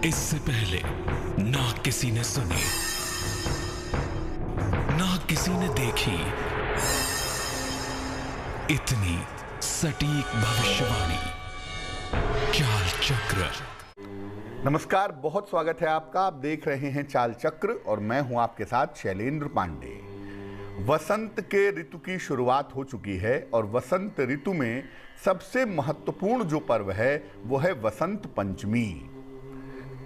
इससे पहले ना किसी ने सुनी, ना किसी ने देखी इतनी सटीक भविष्यवाणी। चाल चक्र। नमस्कार, बहुत स्वागत है आपका। आप देख रहे हैं चाल चक्र और मैं हूं आपके साथ शैलेंद्र पांडे। वसंत के ऋतु की शुरुआत हो चुकी है और वसंत ऋतु में सबसे महत्वपूर्ण जो पर्व है वो है वसंत पंचमी।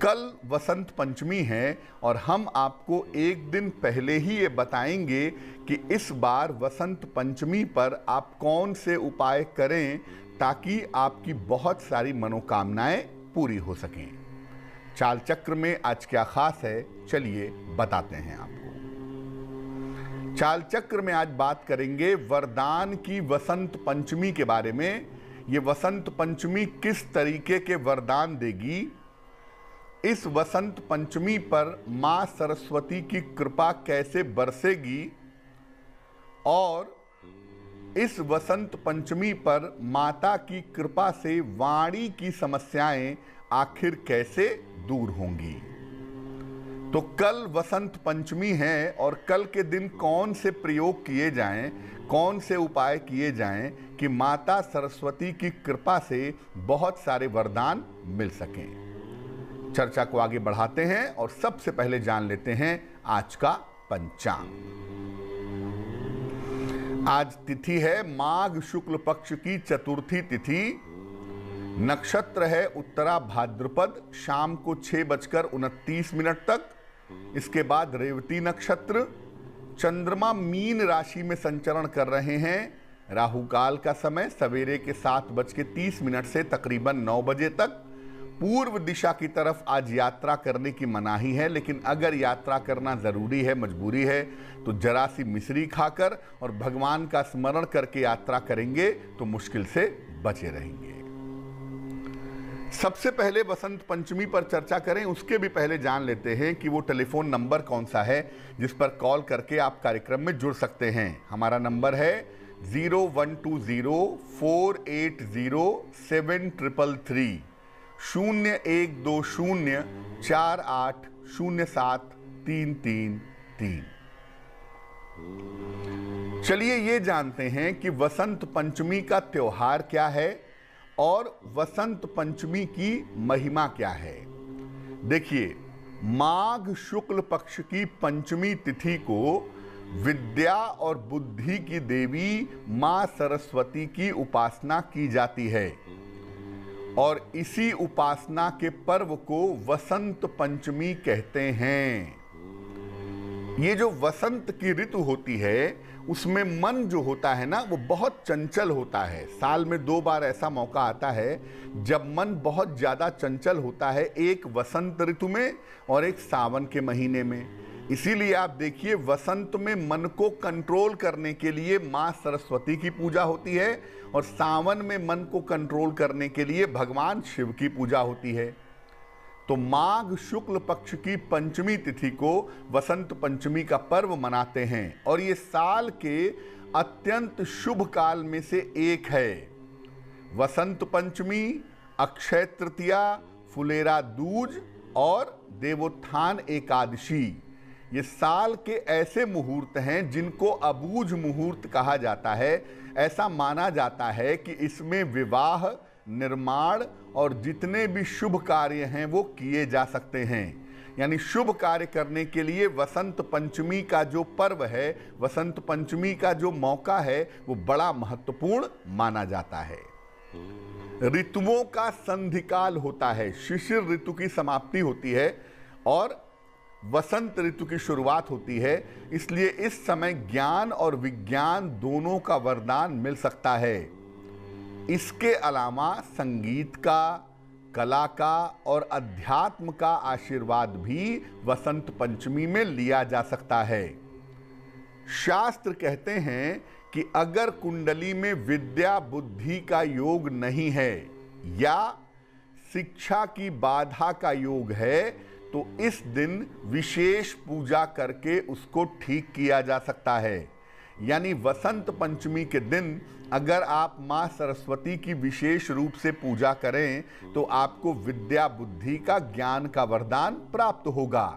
कल वसंत पंचमी है और हम आपको एक दिन पहले ही ये बताएंगे कि इस बार वसंत पंचमी पर आप कौन से उपाय करें ताकि आपकी बहुत सारी मनोकामनाएं पूरी हो सकें। चाल चक्र में आज क्या खास है, चलिए बताते हैं आपको। चाल चक्र में आज बात करेंगे वरदान की वसंत पंचमी के बारे में। ये वसंत पंचमी किस तरीके के वरदान देगी, इस वसंत पंचमी पर मां सरस्वती की कृपा कैसे बरसेगी और इस वसंत पंचमी पर माता की कृपा से वाणी की समस्याएं आखिर कैसे दूर होंगी। तो कल वसंत पंचमी है और कल के दिन कौन से प्रयोग किए जाएं, कौन से उपाय किए जाएं कि माता सरस्वती की कृपा से बहुत सारे वरदान मिल सकें। चर्चा को आगे बढ़ाते हैं और सबसे पहले जान लेते हैं आज का पंचांग। आज तिथि है माघ शुक्ल पक्ष की चतुर्थी तिथि। नक्षत्र है उत्तरा भाद्रपद, शाम को 6:29 तक। इसके बाद रेवती नक्षत्र। चंद्रमा मीन राशि में संचरण कर रहे हैं। राहु काल का समय सवेरे के 7:30 से तकरीबन 9 बजे तक। पूर्व दिशा की तरफ आज यात्रा करने की मनाही है, लेकिन अगर यात्रा करना जरूरी है, मजबूरी है, तो जरा सी मिश्री खाकर और भगवान का स्मरण करके यात्रा करेंगे तो मुश्किल से बचे रहेंगे। सबसे पहले वसंत पंचमी पर चर्चा करें, उसके भी पहले जान लेते हैं कि वो टेलीफोन नंबर कौन सा है जिस पर कॉल करके आप कार्यक्रम में जुड़ सकते हैं। हमारा नंबर है 0120-480-7333 012048073333। चलिए ये जानते हैं कि वसंत पंचमी का त्योहार क्या है और वसंत पंचमी की महिमा क्या है। देखिए, माघ शुक्ल पक्ष की पंचमी तिथि को विद्या और बुद्धि की देवी मां सरस्वती की उपासना की जाती है और इसी उपासना के पर्व को वसंत पंचमी कहते हैं। ये जो वसंत की ऋतु होती है उसमें मन जो होता है ना, वो बहुत चंचल होता है। साल में 2 बार ऐसा मौका आता है जब मन बहुत ज़्यादा चंचल होता है, एक वसंत ऋतु में और एक सावन के महीने में। इसीलिए आप देखिए, वसंत में मन को कंट्रोल करने के लिए माँ सरस्वती की पूजा होती है और सावन में मन को कंट्रोल करने के लिए भगवान शिव की पूजा होती है। तो माघ शुक्ल पक्ष की पंचमी तिथि को वसंत पंचमी का पर्व मनाते हैं और ये साल के अत्यंत शुभ काल में से एक है। वसंत पंचमी, अक्षय तृतीया, फुलेरा दूज और देवोत्थान एकादशी, ये साल के ऐसे मुहूर्त हैं जिनको अबूझ मुहूर्त कहा जाता है। ऐसा माना जाता है कि इसमें विवाह, निर्माण और जितने भी शुभ कार्य हैं वो किए जा सकते हैं। यानी शुभ कार्य करने के लिए वसंत पंचमी का जो पर्व है, वसंत पंचमी का जो मौका है, वो बड़ा महत्वपूर्ण माना जाता है। ऋतुओं का संधिकाल होता है, शिशिर ऋतु की समाप्ति होती है और वसंत ऋतु की शुरुआत होती है। इसलिए इस समय ज्ञान और विज्ञान दोनों का वरदान मिल सकता है। इसके अलावा संगीत का, कला का और अध्यात्म का आशीर्वाद भी वसंत पंचमी में लिया जा सकता है। शास्त्र कहते हैं कि अगर कुंडली में विद्या बुद्धि का योग नहीं है या शिक्षा की बाधा का योग है तो इस दिन विशेष पूजा करके उसको ठीक किया जा सकता है। यानी वसंत पंचमी के दिन अगर आप माँ सरस्वती की विशेष रूप से पूजा करें तो आपको विद्या बुद्धि का ज्ञान का वरदान प्राप्त होगा।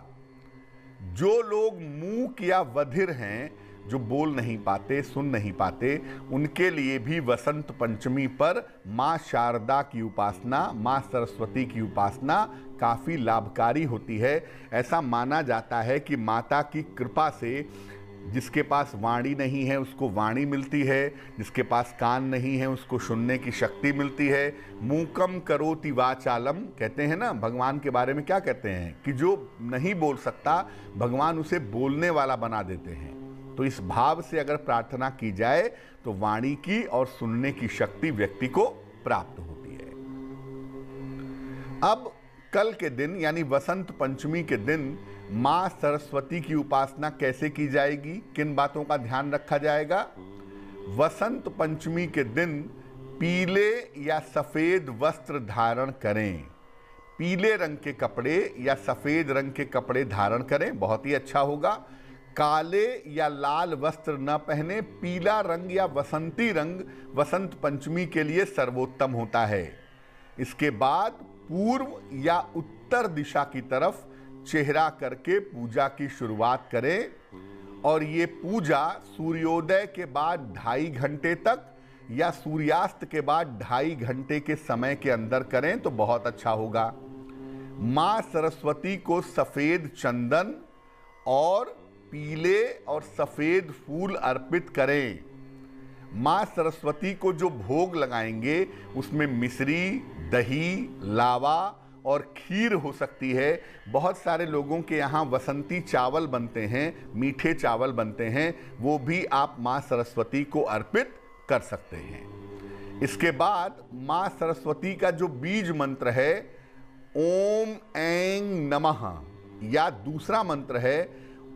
जो लोग मूक या बधिर हैं, जो बोल नहीं पाते, सुन नहीं पाते, उनके लिए भी वसंत पंचमी पर माँ शारदा की उपासना, माँ सरस्वती की उपासना काफ़ी लाभकारी होती है। ऐसा माना जाता है कि माता की कृपा से जिसके पास वाणी नहीं है उसको वाणी मिलती है, जिसके पास कान नहीं है उसको सुनने की शक्ति मिलती है। मूकम करोति वाचालम, कहते हैं ना भगवान के बारे में क्या कहते हैं कि जो नहीं बोल सकता भगवान उसे बोलने वाला बना देते हैं। तो इस भाव से अगर प्रार्थना की जाए तो वाणी की और सुनने की शक्ति व्यक्ति को प्राप्त होती है। अब कल के दिन यानी वसंत पंचमी के दिन माँ सरस्वती की उपासना कैसे की जाएगी, किन बातों का ध्यान रखा जाएगा। वसंत पंचमी के दिन पीले या सफेद वस्त्र धारण करें। पीले रंग के कपड़े या सफेद रंग के कपड़े धारण करें, बहुत ही अच्छा होगा। काले या लाल वस्त्र न पहने। पीला रंग या वसंती रंग वसंत पंचमी के लिए सर्वोत्तम होता है। इसके बाद पूर्व या उत्तर दिशा की तरफ चेहरा करके पूजा की शुरुआत करें और ये पूजा सूर्योदय के बाद 2.5 घंटे तक या सूर्यास्त के बाद 2.5 घंटे के समय के अंदर करें तो बहुत अच्छा होगा। माँ सरस्वती को सफेद चंदन और पीले और सफेद फूल अर्पित करें। माँ सरस्वती को जो भोग लगाएंगे उसमें मिश्री, दही, लावा और खीर हो सकती है। बहुत सारे लोगों के यहाँ वसंती चावल बनते हैं, मीठे चावल बनते हैं, वो भी आप माँ सरस्वती को अर्पित कर सकते हैं। इसके बाद माँ सरस्वती का जो बीज मंत्र है ओम ऐं नमः, या दूसरा मंत्र है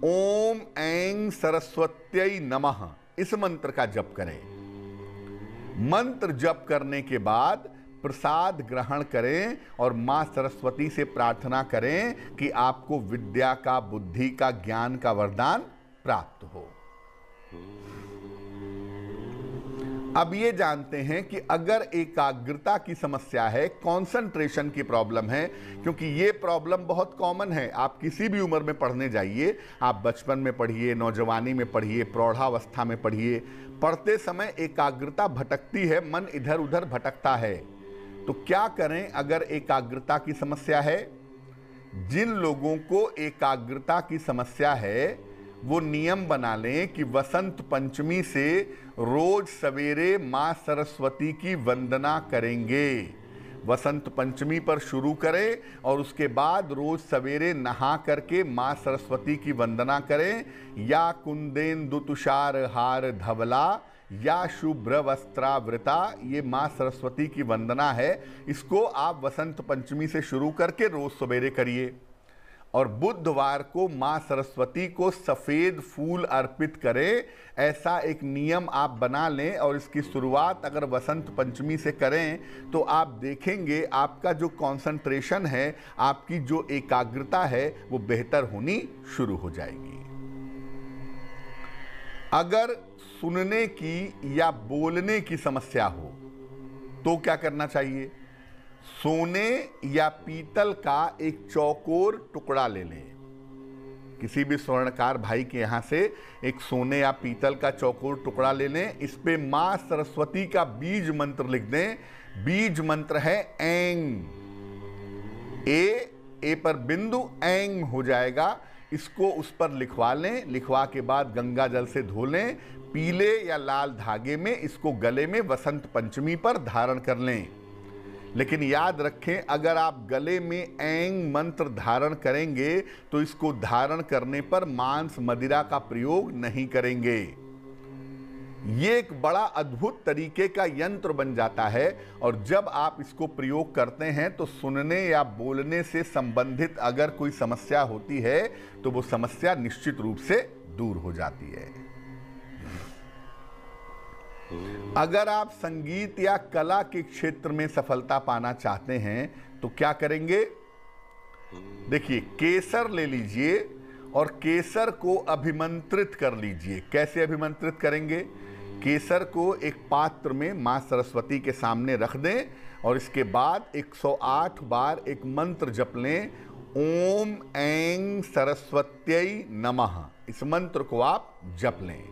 ओम ऐं सरस्वत्यै नमः, इस मंत्र का जप करें। मंत्र जप करने के बाद प्रसाद ग्रहण करें और माँ सरस्वती से प्रार्थना करें कि आपको विद्या का, बुद्धि का, ज्ञान का वरदान प्राप्त हो। अब ये जानते हैं कि अगर एकाग्रता की समस्या है, कंसंट्रेशन की प्रॉब्लम है, क्योंकि ये प्रॉब्लम बहुत कॉमन है। आप किसी भी उम्र में पढ़ने जाइए, आप बचपन में पढ़िए, नौजवानी में पढ़िए, प्रौढ़ावस्था में पढ़िए, पढ़ते समय एकाग्रता भटकती है, मन इधर उधर भटकता है। तो क्या करें अगर एकाग्रता की समस्या है? जिन लोगों को एकाग्रता की समस्या है वो नियम बना लें कि वसंत पंचमी से रोज सवेरे माँ सरस्वती की वंदना करेंगे। वसंत पंचमी पर शुरू करें और उसके बाद रोज सवेरे नहा करके माँ सरस्वती की वंदना करें। या कुंदेन्दु तुषार हार धवला या शुभ्र वस्त्रावृता, ये माँ सरस्वती की वंदना है। इसको आप वसंत पंचमी से शुरू करके रोज सवेरे करिए। और बुधवार को माँ सरस्वती को सफ़ेद फूल अर्पित करें, ऐसा एक नियम आप बना लें और इसकी शुरुआत अगर वसंत पंचमी से करें तो आप देखेंगे आपका जो कंसंट्रेशन है, आपकी जो एकाग्रता है वो बेहतर होनी शुरू हो जाएगी। अगर सुनने की या बोलने की समस्या हो तो क्या करना चाहिए? सोने या पीतल का एक चौकोर टुकड़ा ले लें। किसी भी स्वर्णकार भाई के यहाँ से एक सोने या पीतल का चौकोर टुकड़ा ले लें। इस पे माँ सरस्वती का बीज मंत्र लिख दें। बीज मंत्र है ऐं। ए पर बिंदु, ऐं हो जाएगा। इसको उस पर लिखवा लें। लिखवा के बाद गंगा जल से धो लें। पीले या लाल धागे में इसको गले में वसंत पंचमी पर धारण कर लें। लेकिन याद रखें, अगर आप गले में ऐं मंत्र धारण करेंगे तो इसको धारण करने पर मांस मदिरा का प्रयोग नहीं करेंगे। ये एक बड़ा अद्भुत तरीके का यंत्र बन जाता है और जब आप इसको प्रयोग करते हैं तो सुनने या बोलने से संबंधित अगर कोई समस्या होती है तो वो समस्या निश्चित रूप से दूर हो जाती है। अगर आप संगीत या कला के क्षेत्र में सफलता पाना चाहते हैं तो क्या करेंगे? देखिए, केसर ले लीजिए और केसर को अभिमंत्रित कर लीजिए। कैसे अभिमंत्रित करेंगे? केसर को एक पात्र में मां सरस्वती के सामने रख दें और इसके बाद 108 बार एक मंत्र जप लें, ओम ऐं सरस्वत्यै नमः। इस मंत्र को आप जप लें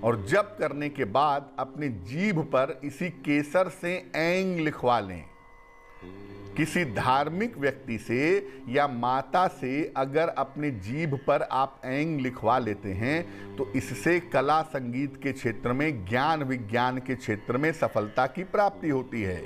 और जप करने के बाद अपनी जीभ पर इसी केसर से ऐं लिखवा लें। किसी धार्मिक व्यक्ति से या माता से अगर अपनी जीभ पर आप ऐं लिखवा लेते हैं तो इससे कला संगीत के क्षेत्र में, ज्ञान विज्ञान के क्षेत्र में सफलता की प्राप्ति होती है।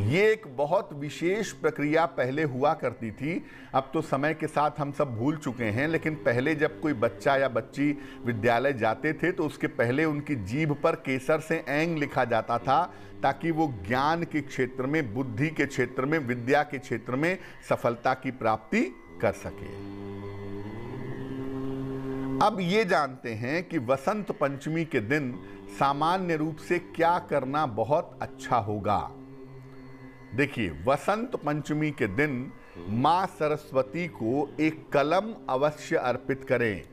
ये एक बहुत विशेष प्रक्रिया पहले हुआ करती थी, अब तो समय के साथ हम सब भूल चुके हैं, लेकिन पहले जब कोई बच्चा या बच्ची विद्यालय जाते थे तो उसके पहले उनकी जीभ पर केसर से ऐं लिखा जाता था ताकि वो ज्ञान के क्षेत्र में, बुद्धि के क्षेत्र में, विद्या के क्षेत्र में सफलता की प्राप्ति कर सके। अब ये जानते हैं कि वसंत पंचमी के दिन सामान्य रूप से क्या करना बहुत अच्छा होगा। देखिए, वसंत पंचमी के दिन मां सरस्वती को एक कलम अवश्य अर्पित करें।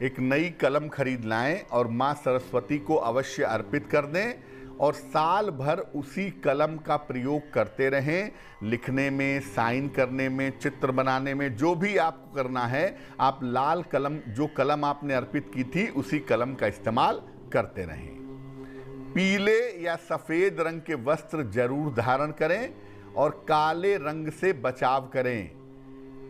एक नई कलम खरीद लाएं और मां सरस्वती को अवश्य अर्पित कर दें और साल भर उसी कलम का प्रयोग करते रहें। लिखने में, साइन करने में, चित्र बनाने में, जो भी आपको करना है, आप लाल कलम, जो कलम आपने अर्पित की थी, उसी कलम का इस्तेमाल करते रहें। पीले या सफेद रंग के वस्त्र जरूर धारण करें और काले रंग से बचाव करें।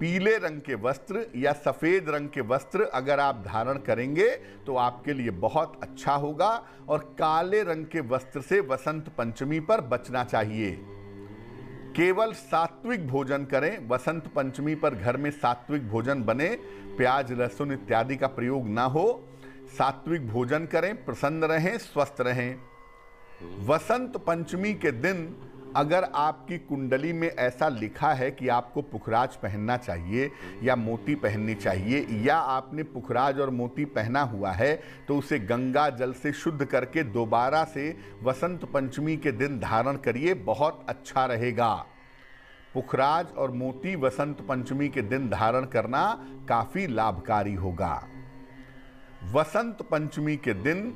पीले रंग के वस्त्र या सफेद रंग के वस्त्र अगर आप धारण करेंगे तो आपके लिए बहुत अच्छा होगा और काले रंग के वस्त्र से वसंत पंचमी पर बचना चाहिए। केवल सात्विक भोजन करें। वसंत पंचमी पर घर में सात्विक भोजन बने, प्याज लहसुन इत्यादि का प्रयोग ना हो। सात्विक भोजन करें, प्रसन्न रहें, स्वस्थ रहें। वसंत पंचमी के दिन अगर आपकी कुंडली में ऐसा लिखा है कि आपको पुखराज पहनना चाहिए या मोती पहननी चाहिए, या आपने पुखराज और मोती पहना हुआ है, तो उसे गंगा जल से शुद्ध करके दोबारा से वसंत पंचमी के दिन धारण करिए, बहुत अच्छा रहेगा। पुखराज और मोती वसंत पंचमी के दिन धारण करना काफी लाभकारी होगा। वसंत पंचमी के दिन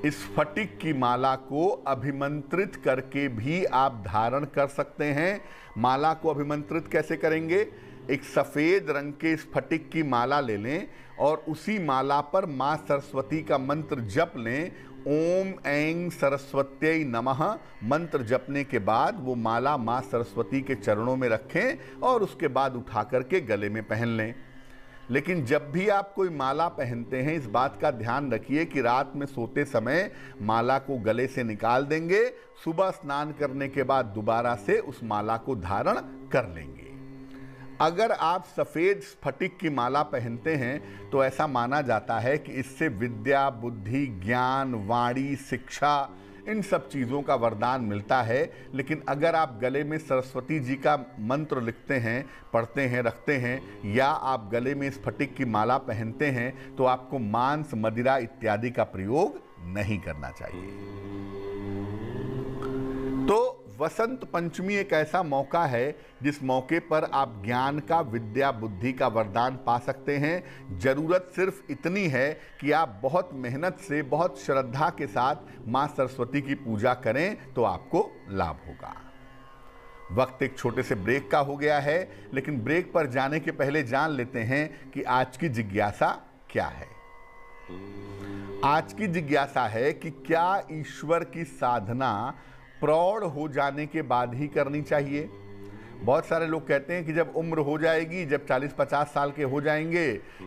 स्फटिक की माला को अभिमंत्रित करके भी आप धारण कर सकते हैं। माला को अभिमंत्रित कैसे करेंगे? एक सफेद रंग के स्फटिक की माला ले लें और उसी माला पर मां सरस्वती का मंत्र जप लें, ओम ऐं सरस्वत्यै नमः। मंत्र जपने के बाद वो माला मां सरस्वती के चरणों में रखें और उसके बाद उठा करके गले में पहन लें। लेकिन जब भी आप कोई माला पहनते हैं, इस बात का ध्यान रखिए कि रात में सोते समय माला को गले से निकाल देंगे, सुबह स्नान करने के बाद दोबारा से उस माला को धारण कर लेंगे। अगर आप सफ़ेद स्फटिक की माला पहनते हैं तो ऐसा माना जाता है कि इससे विद्या, बुद्धि, ज्ञान, वाणी, शिक्षा, इन सब चीज़ों का वरदान मिलता है। लेकिन अगर आप गले में सरस्वती जी का मंत्र लिखते हैं, पढ़ते हैं, रखते हैं, या आप गले में स्फटिक की माला पहनते हैं तो आपको मांस, मदिरा इत्यादि का प्रयोग नहीं करना चाहिए। तो वसंत पंचमी एक ऐसा मौका है जिस मौके पर आप ज्ञान का, विद्या, बुद्धि का वरदान पा सकते हैं। जरूरत सिर्फ इतनी है कि आप बहुत मेहनत से, बहुत श्रद्धा के साथ मां सरस्वती की पूजा करें तो आपको लाभ होगा। वक्त एक छोटे से ब्रेक का हो गया है, लेकिन ब्रेक पर जाने के पहले जान लेते हैं कि आज की जिज्ञासा क्या है। आज की जिज्ञासा है कि क्या ईश्वर की साधना प्रौढ़ हो जाने के बाद ही करनी चाहिए? बहुत सारे लोग कहते हैं कि जब उम्र हो जाएगी, जब 40-50 साल के हो जाएंगे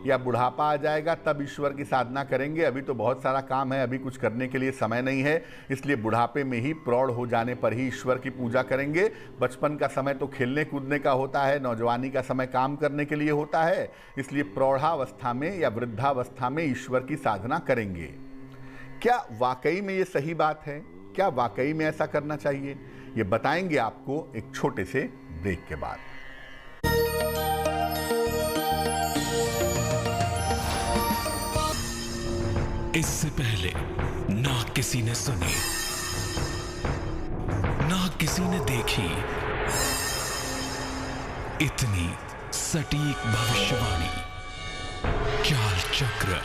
या बुढ़ापा आ जाएगा तब ईश्वर की साधना करेंगे। अभी तो बहुत सारा काम है, अभी कुछ करने के लिए समय नहीं है, इसलिए बुढ़ापे में ही, प्रौढ़ हो जाने पर ही ईश्वर की पूजा करेंगे। बचपन का समय तो खेलने कूदने का होता है, नौजवानी का समय काम करने के लिए होता है, इसलिए प्रौढ़ावस्था में या वृद्धावस्था में ईश्वर की साधना करेंगे। क्या वाकई में ये सही बात है? क्या वाकई में ऐसा करना चाहिए? ये बताएंगे आपको एक छोटे से ब्रेक के बाद। इससे पहले ना किसी ने सुनी, ना किसी ने देखी इतनी सटीक भविष्यवाणी। चाल चक्र।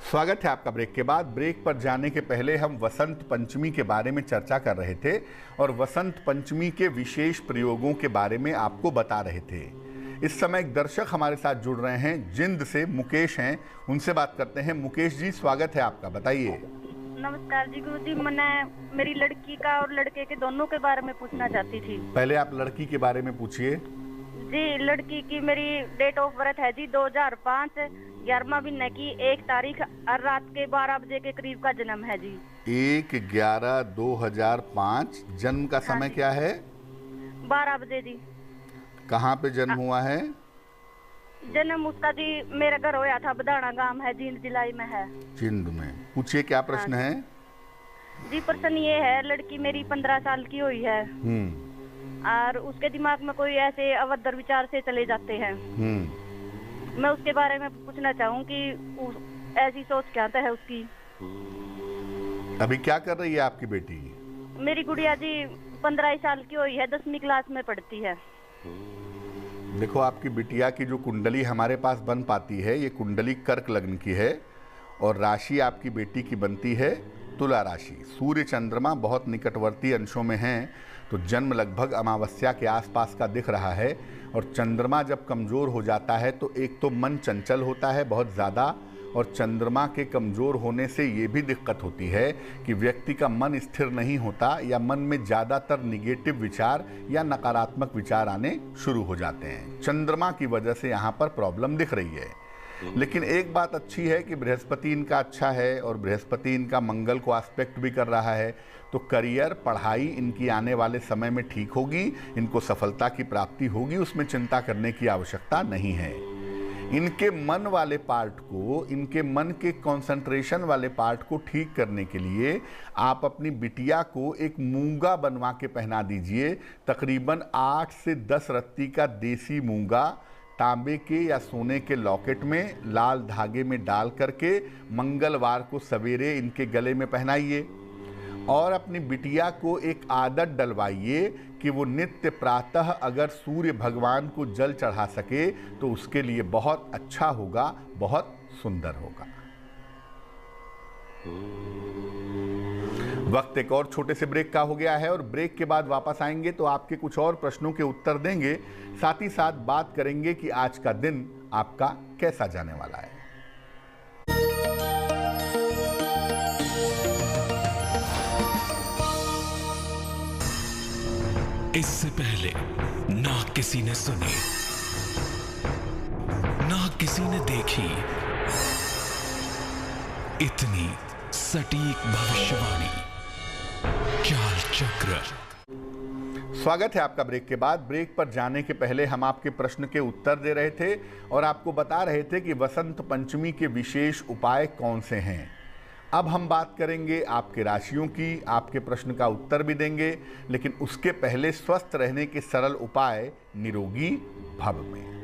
स्वागत है आपका ब्रेक के बाद। ब्रेक पर जाने के पहले हम वसंत पंचमी के बारे में चर्चा कर रहे थे और वसंत पंचमी के विशेष प्रयोगों के बारे में आपको बता रहे थे। इस समय एक दर्शक हमारे साथ जुड़ रहे हैं, जिंद से मुकेश हैं, उनसे बात करते हैं। मुकेश जी, स्वागत है आपका, बताइए। नमस्कार जी गुरुजी, मैं मेरी लड़की का और लड़के के दोनों के बारे में पूछना चाहती थी। पहले आप लड़की के बारे में पूछिए। जी, लड़की की मेरी डेट ऑफ बर्थ है जी 2005 11वां महीने की 1 तारीख और रात के 12 बजे के करीब का जन्म है जी। 1/11/2005। जन्म का समय क्या है? 12 बजे जी। कहाँ पे जन्म हुआ है? जन्म उसका जी मेरा घर होया था बदाना गांव है, जींद जिला में है। जिंद में। पूछिए क्या प्रश्न है? जी, प्रश्न ये है, लड़की मेरी 15 साल की हुई है और उसके दिमाग में कोई ऐसे अभद्र विचार से चले जाते हैं। मैं उसके बारे में पूछना चाहूँ कि ऐसी सोच क्या है उसकी। अभी क्या कर रही है आपकी बेटी? मेरी गुड़िया जी 15 साल की हुई है, 10वीं क्लास में पढ़ती है। देखो, आपकी बिटिया की जो कुंडली हमारे पास बन पाती है, ये कुंडली कर्क लग्न की है और राशि आपकी बेटी की बनती है तुला राशि। सूर्य चंद्रमा बहुत निकटवर्ती अंशों में हैं, तो जन्म लगभग अमावस्या के आसपास का दिख रहा है। और चंद्रमा जब कमज़ोर हो जाता है तो एक तो मन चंचल होता है बहुत ज़्यादा, और चंद्रमा के कमज़ोर होने से ये भी दिक्कत होती है कि व्यक्ति का मन स्थिर नहीं होता या मन में ज़्यादातर निगेटिव विचार या नकारात्मक विचार आने शुरू हो जाते हैं। चंद्रमा की वजह से यहाँ पर प्रॉब्लम दिख रही है। लेकिन एक बात अच्छी है कि बृहस्पति इनका अच्छा है और बृहस्पति इनका मंगल को एस्पेक्ट भी कर रहा है, तो करियर, पढ़ाई इनकी आने वाले समय में ठीक होगी, इनको सफलता की प्राप्ति होगी, उसमें चिंता करने की आवश्यकता नहीं है। इनके मन वाले पार्ट को, इनके मन के कंसंट्रेशन वाले पार्ट को ठीक करने के लिए आप अपनी बिटिया को एक मूंगा बनवा के पहना दीजिए। तकरीबन 8 से 10 रत्ती का देसी मूंगा तांबे के या सोने के लॉकेट में लाल धागे में डाल करके मंगलवार को सवेरे इनके गले में पहनाइए और अपनी बिटिया को एक आदत डलवाइए कि वो नित्य प्रातः अगर सूर्य भगवान को जल चढ़ा सके तो उसके लिए बहुत अच्छा होगा, बहुत सुंदर होगा। वक्त एक और छोटे से ब्रेक का हो गया है और ब्रेक के बाद वापस आएंगे तो आपके कुछ और प्रश्नों के उत्तर देंगे, साथ ही साथ बात करेंगे कि आज का दिन आपका कैसा जाने वाला है। इससे पहले ना किसी ने सुनी, ना किसी ने देखी इतनी सटीक भविष्यवाणी। चाल चक्र। स्वागत है आपका ब्रेक के बाद। ब्रेक पर जाने के पहले हम आपके प्रश्न के उत्तर दे रहे थे और आपको बता रहे थे कि वसंत पंचमी के विशेष उपाय कौन से हैं। अब हम बात करेंगे आपके राशियों की, आपके प्रश्न का उत्तर भी देंगे, लेकिन उसके पहले स्वस्थ रहने के सरल उपाय निरोगी भव में।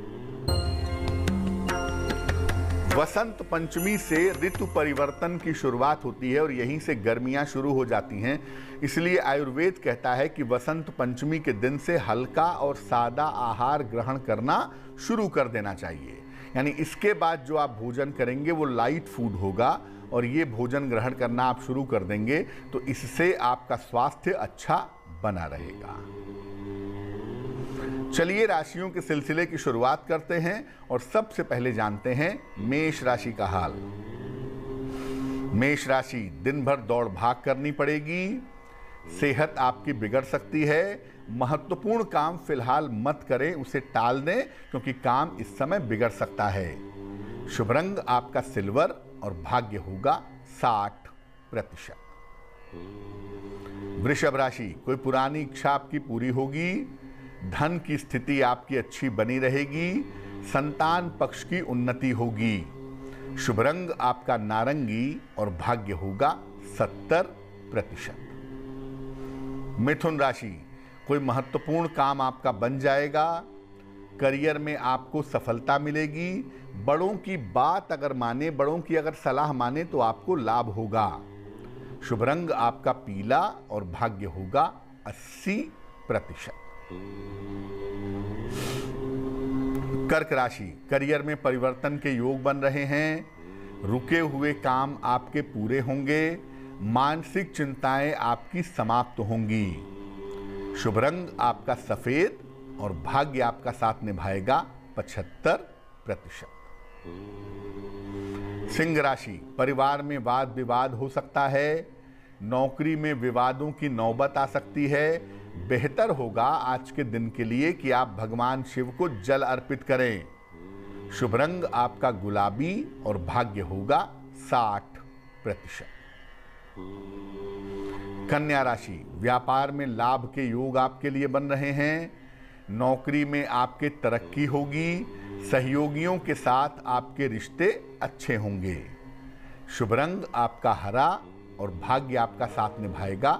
वसंत पंचमी से ऋतु परिवर्तन की शुरुआत होती है और यहीं से गर्मियां शुरू हो जाती हैं। इसलिए आयुर्वेद कहता है कि वसंत पंचमी के दिन से हल्का और सादा आहार ग्रहण करना शुरू कर देना चाहिए। यानी इसके बाद जो आप भोजन करेंगे वो लाइट फूड होगा और ये भोजन ग्रहण करना आप शुरू कर देंगे तो इससे आपका स्वास्थ्य अच्छा बना रहेगा। चलिए राशियों के सिलसिले की शुरुआत करते हैं और सबसे पहले जानते हैं मेष राशि का हाल। मेष राशि, दिन भर दौड़ भाग करनी पड़ेगी, सेहत आपकी बिगड़ सकती है, महत्वपूर्ण काम फिलहाल मत करें, उसे टाल दें क्योंकि काम इस समय बिगड़ सकता है। शुभ रंग आपका सिल्वर और भाग्य होगा 60%। वृषभ राशि, कोई पुरानी इच्छा आपकी पूरी होगी, धन की स्थिति आपकी अच्छी बनी रहेगी, संतान पक्ष की उन्नति होगी। शुभ रंग आपका नारंगी और भाग्य होगा 70%। मिथुन राशि, कोई महत्वपूर्ण काम आपका बन जाएगा, करियर में आपको सफलता मिलेगी, बड़ों की बात अगर माने, बड़ों की अगर सलाह माने तो आपको लाभ होगा। शुभ रंग आपका पीला और भाग्य होगा 80%। कर्क राशि, करियर में परिवर्तन के योग बन रहे हैं। रुके हुए काम आपके पूरे होंगे। मानसिक चिंताएं आपकी समाप्त होंगी। शुभ रंग आपका सफेद और भाग्य आपका साथ निभाएगा 75%। सिंह राशि, परिवार में वाद विवाद हो सकता है। नौकरी में विवादों की नौबत आ सकती है। बेहतर होगा आज के दिन के लिए कि आप भगवान शिव को जल अर्पित करें। शुभ रंग आपका गुलाबी और भाग्य होगा 60%। कन्या राशि, व्यापार में लाभ के योग आपके लिए बन रहे हैं। नौकरी में आपके तरक्की होगी। सहयोगियों के साथ आपके रिश्ते अच्छे होंगे। शुभ रंग आपका हरा और भाग्य आपका साथ निभाएगा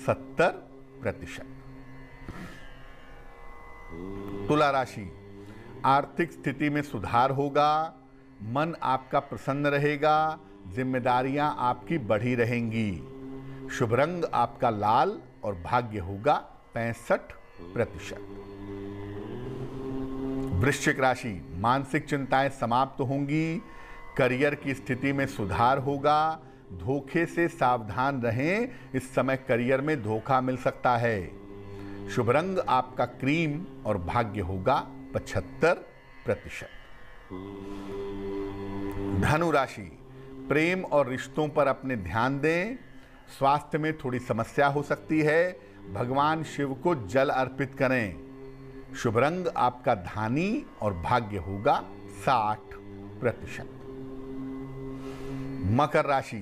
70%। तुला राशि, आर्थिक स्थिति में सुधार होगा। मन आपका प्रसन्न रहेगा। जिम्मेदारियां आपकी बढ़ी रहेंगी। शुभ रंग आपका लाल और भाग्य होगा 65%। वृश्चिक राशि, मानसिक चिंताएं समाप्त होंगी। करियर की स्थिति में सुधार होगा। धोखे से सावधान रहें, इस समय करियर में धोखा मिल सकता है। शुभ रंग आपका क्रीम और भाग्य होगा 75%। धनु राशि, प्रेम और रिश्तों पर अपने ध्यान दें। स्वास्थ्य में थोड़ी समस्या हो सकती है। भगवान शिव को जल अर्पित करें। शुभ रंग आपका धानी और भाग्य होगा 60%। मकर राशि,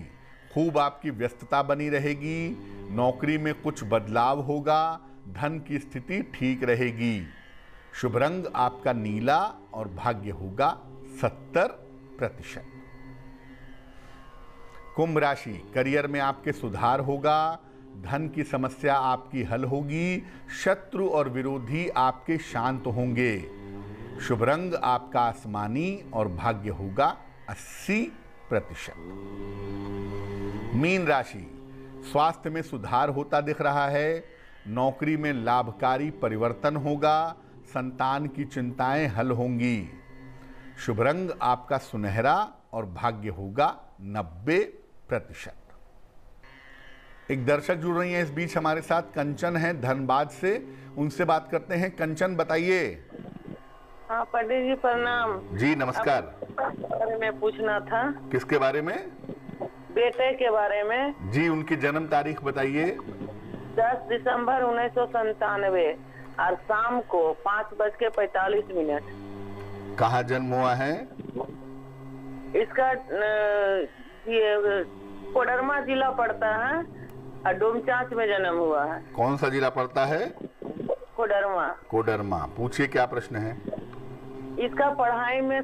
खूब आपकी व्यस्तता बनी रहेगी। नौकरी में कुछ बदलाव होगा। धन की स्थिति ठीक रहेगी। शुभ रंग आपका नीला और भाग्य होगा 70%। कुंभ राशि, करियर में आपके सुधार होगा। धन की समस्या आपकी हल होगी। शत्रु और विरोधी आपके शांत होंगे। शुभ रंग आपका आसमानी और भाग्य होगा 80%। मीन राशि, स्वास्थ्य में सुधार होता दिख रहा है। नौकरी में लाभकारी परिवर्तन होगा। संतान की चिंताएं हल होंगी। शुभ रंग आपका सुनहरा और भाग्य होगा 90%। एक दर्शक जुड़ रही हैं इस बीच हमारे साथ, कंचन है धनबाद से, उनसे बात करते हैं। कंचन बताइए। हाँ पंडित जी प्रणाम। जी नमस्कार। बारे में पूछना था। किसके बारे में? बेटे के बारे में। जी उनकी जन्म तारीख बताइए। 10 दिसंबर 1997 और शाम को 5:45। कहाँ जन्म हुआ है? इसका ये कोडरमा जिला पड़ता है और डोमचांच में जन्म हुआ है। कौन सा जिला पड़ता है? कोडरमा। कोडरमा। पूछिए क्या प्रश्न है? इसका पढ़ाई में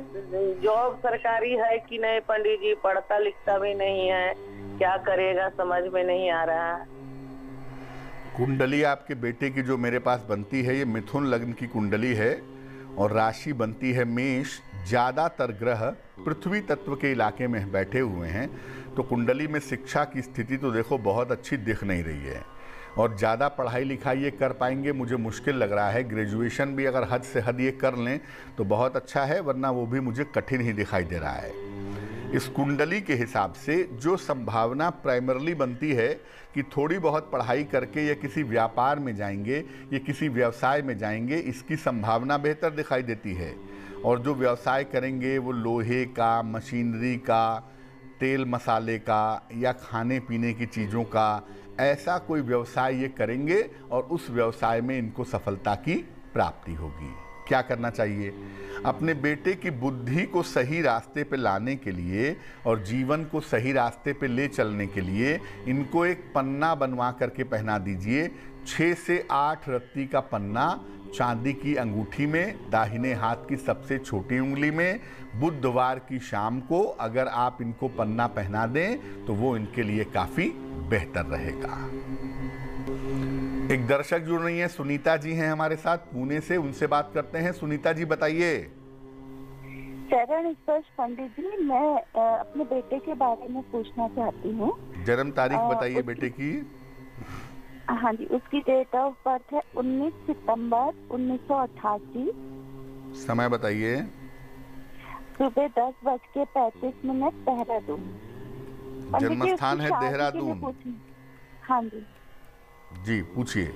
जॉब सरकारी है कि नहीं पंडित जी? पढ़ता लिखता भी नहीं है, क्या करेगा समझ में नहीं आ रहा है। कुंडली आपके बेटे की जो मेरे पास बनती है, ये मिथुन लग्न की कुंडली है और राशि बनती है मेष। ज़्यादातर ग्रह पृथ्वी तत्व के इलाके में बैठे हुए हैं, तो कुंडली में शिक्षा की स्थिति तो देखो बहुत अच्छी दिख नहीं रही है। और ज़्यादा पढ़ाई लिखाई ये कर पाएंगे मुझे मुश्किल लग रहा है। ग्रेजुएशन भी अगर हद से हद ये कर लें तो बहुत अच्छा है, वरना वो भी मुझे कठिन ही दिखाई दे रहा है। इस कुंडली के हिसाब से जो संभावना प्राइमरली बनती है कि थोड़ी बहुत पढ़ाई करके या किसी व्यापार में जाएंगे या किसी व्यवसाय में जाएंगे, इसकी संभावना बेहतर दिखाई देती है। और जो व्यवसाय करेंगे वो लोहे का, मशीनरी का, तेल मसाले का या खाने पीने की चीज़ों का, ऐसा कोई व्यवसाय ये करेंगे और उस व्यवसाय में इनको सफलता की प्राप्ति होगी। क्या करना चाहिए? अपने बेटे की बुद्धि को सही रास्ते पे लाने के लिए और जीवन को सही रास्ते पे ले चलने के लिए इनको एक पन्ना बनवा करके पहना दीजिए। 6 से 8 रत्ती का पन्ना चांदी की अंगूठी में, दाहिने हाथ की सबसे छोटी उंगली में, बुधवार की शाम को अगर आप इनको पन्ना पहना दें तो वो इनके लिए काफ़ी बेहतर रहेगा। एक दर्शक जुड़ रही हैं, सुनीता जी हैं हमारे साथ पुणे से, उनसे बात करते हैं। सुनीता जी बताइए। चरण स्पर्श पंडित जी, मैं अपने बेटे के बारे में पूछना चाहती हूँ। जन्म तारीख बताइए बेटे की। हाँ जी, उसकी डेट ऑफ बर्थ है 19 सितंबर 1988 समय बताइए। सुबह 10:35 देहरादून। पंडित जी, जन्म स्थान उसकी है शादी के लिए देहरादून। हाँ जी जी पूछिए।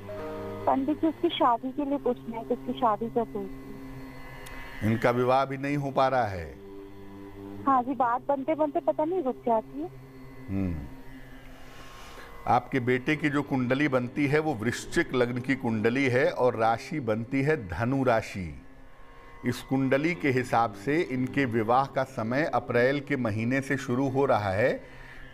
पंडित जी, उसकी शादी के लिए पूछना है कि उसकी शादी कब होगी। इनका विवाह भी नहीं हो पा रहा है। हाँ जी, बात बनते बनते पता नहीं रुक जाती है। आपके बेटे की जो कुंडली बनती है वो वृश्चिक लग्न की कुंडली है और राशि बनती है धनु राशि। इस कुंडली के हिसाब से इनके विवाह का समय अप्रैल के महीने से शुरू हो रहा है,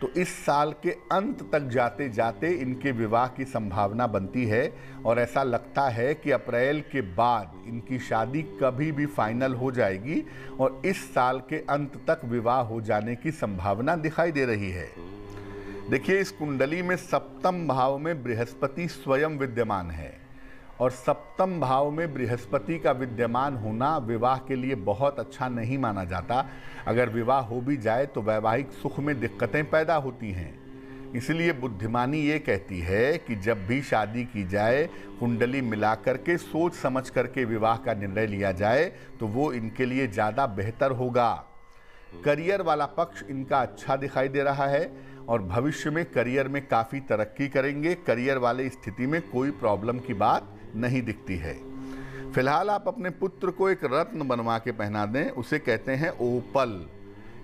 तो इस साल के अंत तक जाते जाते इनके विवाह की संभावना बनती है और ऐसा लगता है कि अप्रैल के बाद इनकी शादी कभी भी फाइनल हो जाएगी और इस साल के अंत तक विवाह हो जाने की संभावना दिखाई दे रही है। देखिए, इस कुंडली में सप्तम भाव में बृहस्पति स्वयं विद्यमान है और सप्तम भाव में बृहस्पति का विद्यमान होना विवाह के लिए बहुत अच्छा नहीं माना जाता। अगर विवाह हो भी जाए तो वैवाहिक सुख में दिक्कतें पैदा होती हैं। इसलिए बुद्धिमानी ये कहती है कि जब भी शादी की जाए कुंडली मिलाकर के सोच समझ करके विवाह का निर्णय लिया जाए तो वो इनके लिए ज़्यादा बेहतर होगा। करियर वाला पक्ष इनका अच्छा दिखाई दे रहा है और भविष्य में करियर में काफ़ी तरक्की करेंगे। करियर वाले स्थिति में कोई प्रॉब्लम की बात नहीं दिखती है। फिलहाल आप अपने पुत्र को एक रत्न बनवा के पहना दें, उसे कहते हैं ओपल।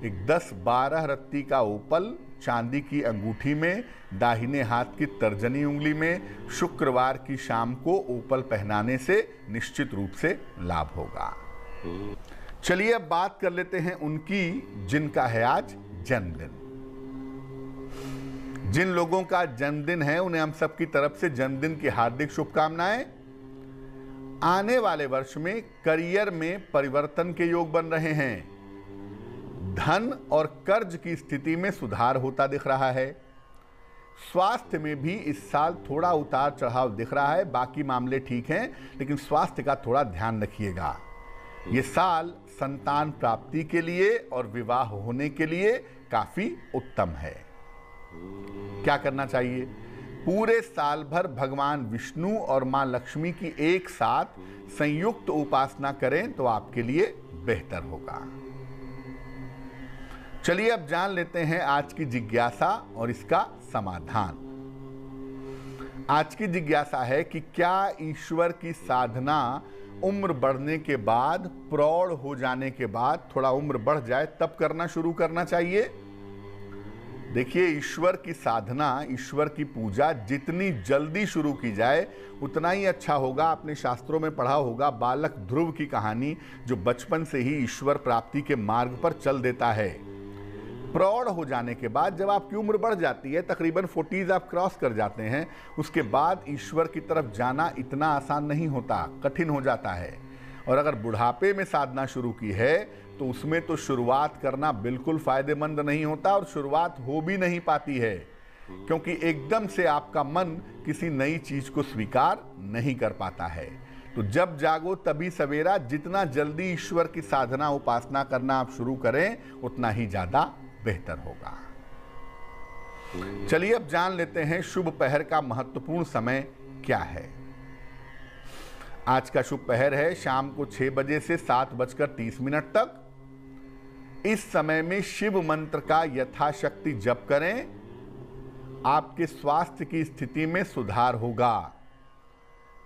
एक 10-12 रत्ती का ओपल चांदी की अंगूठी में, दाहिने हाथ की तर्जनी उंगली में, शुक्रवार की शाम को ओपल पहनाने से निश्चित रूप से लाभ होगा। चलिए अब बात कर लेते हैं उनकी जिनका है आज जन्मदिन। जिन लोगों का जन्मदिन है उन्हें हम सबकी तरफ से जन्मदिन की हार्दिक शुभकामनाएं। आने वाले वर्ष में करियर में परिवर्तन के योग बन रहे हैं। धन और कर्ज की स्थिति में सुधार होता दिख रहा है। स्वास्थ्य में भी इस साल थोड़ा उतार चढ़ाव दिख रहा है। बाकी मामले ठीक हैं, लेकिन स्वास्थ्य का थोड़ा ध्यान रखिएगा। ये साल संतान प्राप्ति के लिए और विवाह होने के लिए काफी उत्तम है। क्या करना चाहिए? पूरे साल भर भगवान विष्णु और मां लक्ष्मी की एक साथ संयुक्त उपासना करें तो आपके लिए बेहतर होगा। चलिए अब जान लेते हैं आज की जिज्ञासा और इसका समाधान। आज की जिज्ञासा है कि क्या ईश्वर की साधना उम्र बढ़ने के बाद, प्रौढ़ हो जाने के बाद, थोड़ा उम्र बढ़ जाए तब करना शुरू करना चाहिए? देखिए, ईश्वर की साधना, ईश्वर की पूजा जितनी जल्दी शुरू की जाए उतना ही अच्छा होगा। आपने शास्त्रों में पढ़ा होगा बालक ध्रुव की कहानी, जो बचपन से ही ईश्वर प्राप्ति के मार्ग पर चल देता है। प्रौढ़ हो जाने के बाद, जब आपकी उम्र बढ़ जाती है, तकरीबन 40s आप क्रॉस कर जाते हैं, उसके बाद ईश्वर की तरफ जाना इतना आसान नहीं होता, कठिन हो जाता है। और अगर बुढ़ापे में साधना शुरू की है तो उसमें तो शुरुआत करना बिल्कुल फायदेमंद नहीं होता और शुरुआत हो भी नहीं पाती है, क्योंकि एकदम से आपका मन किसी नई चीज को स्वीकार नहीं कर पाता है। तो जब जागो तभी सवेरा, जितना जल्दी ईश्वर की साधना उपासना करना आप शुरू करें उतना ही ज्यादा बेहतर होगा। चलिए अब जान लेते हैं शुभ पहर का महत्वपूर्ण समय क्या है। आज का शुभ पहर है शाम को 6 बजे से 7:30 तक। इस समय में शिव मंत्र का यथाशक्ति जप करें, आपके स्वास्थ्य की स्थिति में सुधार होगा।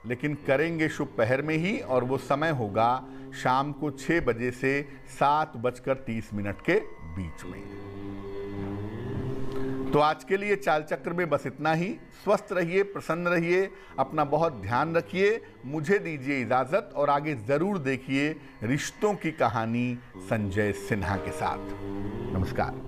लेकिन करेंगे शुभ पहर में ही, और वो समय होगा शाम को 6 बजे से 7:30 के बीच में। तो आज के लिए चाल चक्र में बस इतना ही। स्वस्थ रहिए, प्रसन्न रहिए, अपना बहुत ध्यान रखिए। मुझे दीजिए इजाजत और आगे जरूर देखिए रिश्तों की कहानी संजय सिन्हा के साथ। नमस्कार।